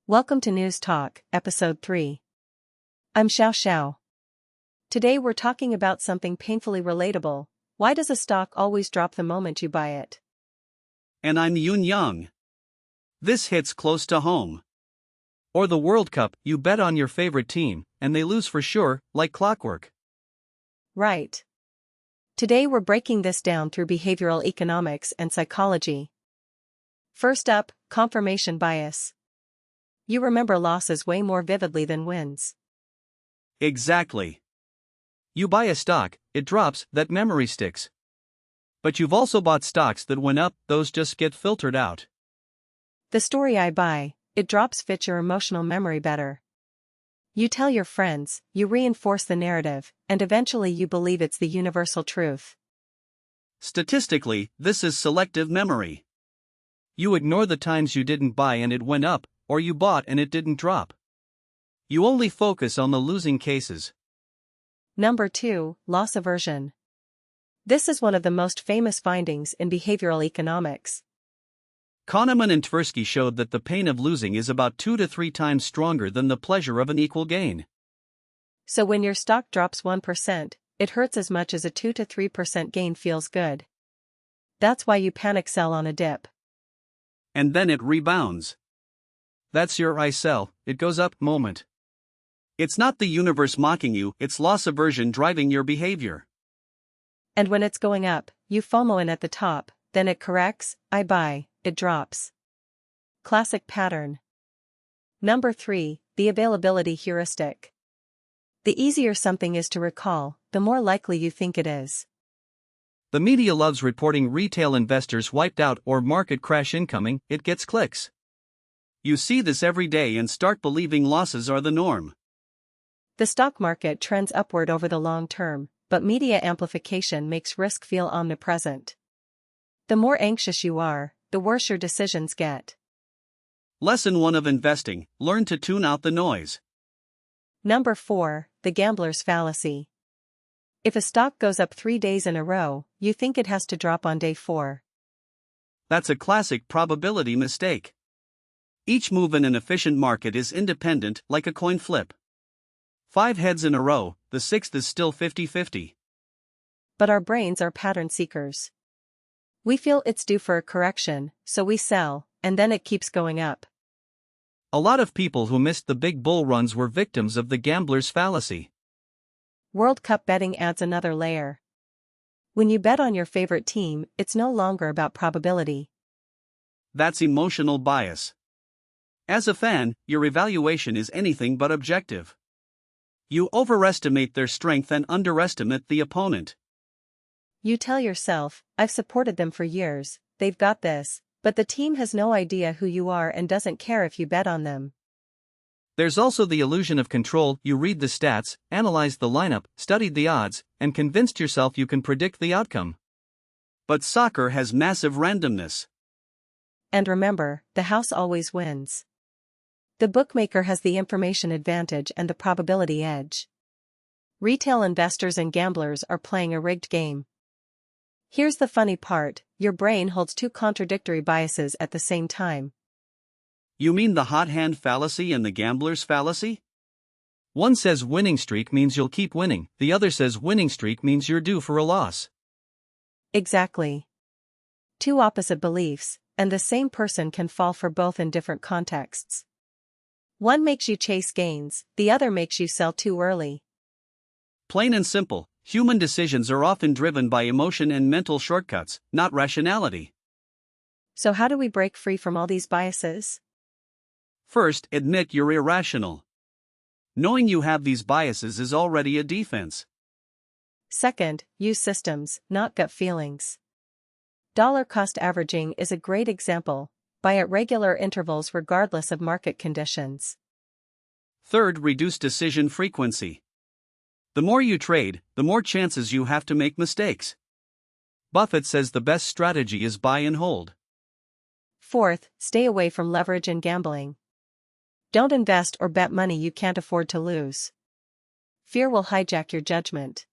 Welcome to News Talk, Episode 3. I'm Xiao Xiao. Today we're talking about something painfully relatable. Why does a stock always drop the moment you buy it? And I'm Yun Young. This hits close to home. Or the World Cup, you bet on your favorite team, and they lose for sure, like clockwork. Right. Today we're breaking this down through behavioral economics and psychology. First up, confirmation bias. You remember losses way more vividly than wins. Exactly. You buy a stock, it drops, that memory sticks. But you've also bought stocks that went up, those just get filtered out. The story I buy, it drops fit your emotional memory better. You tell your friends, you reinforce the narrative, and eventually you believe it's the universal truth. Statistically, this is selective memory. You ignore the times you didn't buy and it went up, or you bought and it didn't drop. You only focus on the losing cases. Number 2, loss aversion. This is one of the most famous findings in behavioral economics. Kahneman and Tversky showed that the pain of losing is about 2 to 3 times stronger than the pleasure of an equal gain. So when your stock drops 1%, it hurts as much as a 2 to 3% gain feels good. That's why you panic sell on a dip. And then it rebounds. That's your I sell, it goes up moment. It's not the universe mocking you, it's loss aversion driving your behavior. And when it's going up, you FOMO in at the top, then it corrects, I buy, it drops. Classic pattern. Number 3, the availability heuristic. The easier something is to recall, the more likely you think it is. The media loves reporting retail investors wiped out or market crash incoming, it gets clicks. You see this every day and start believing losses are the norm. The stock market trends upward over the long term, but media amplification makes risk feel omnipresent. The more anxious you are, the worse your decisions get. Lesson 1 of investing: learn to tune out the noise. Number 4, the gambler's fallacy. If a stock goes up 3 days in a row, you think it has to drop on day 4. That's a classic probability mistake. Each move in an efficient market is independent, like a coin flip. 5 heads in a row, the 6th is still 50-50. But our brains are pattern seekers. We feel it's due for a correction, so we sell, and then it keeps going up. A lot of people who missed the big bull runs were victims of the gambler's fallacy. World Cup betting adds another layer. When you bet on your favorite team, it's no longer about probability. That's emotional bias. As a fan, your evaluation is anything but objective. You overestimate their strength and underestimate the opponent. You tell yourself, I've supported them for years, they've got this, but the team has no idea who you are and doesn't care if you bet on them. There's also the illusion of control. You read the stats, analyzed the lineup, studied the odds, and convinced yourself you can predict the outcome. But soccer has massive randomness. And remember, the house always wins. The bookmaker has the information advantage and the probability edge. Retail investors and gamblers are playing a rigged game. Here's the funny part, your brain holds 2 contradictory biases at the same time. You mean the hot hand fallacy and the gambler's fallacy? One says winning streak means you'll keep winning, the other says winning streak means you're due for a loss. Exactly. 2 opposite beliefs, and the same person can fall for both in different contexts. One makes you chase gains, the other makes you sell too early. Plain and simple, human decisions are often driven by emotion and mental shortcuts, not rationality. So how do we break free from all these biases? First, admit you're irrational. Knowing you have these biases is already a defense. Second, use systems, not gut feelings. Dollar cost averaging is a great example. Buy at regular intervals regardless of market conditions. Third, reduce decision frequency. The more you trade, the more chances you have to make mistakes. Buffett says the best strategy is buy and hold. Fourth, stay away from leverage and gambling. Don't invest or bet money you can't afford to lose. Fear will hijack your judgment.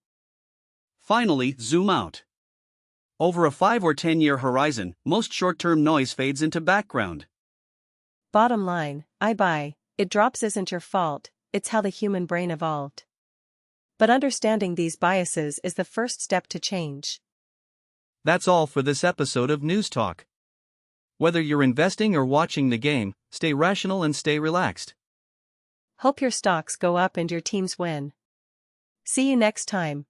Finally, zoom out. Over a 5 or 10 year horizon, most short-term noise fades into background. Bottom line, I buy, it drops isn't your fault, it's how the human brain evolved. But understanding these biases is the first step to change. That's all for this episode of News Talk. Whether you're investing or watching the game, stay rational and stay relaxed. Hope your stocks go up and your teams win. See you next time.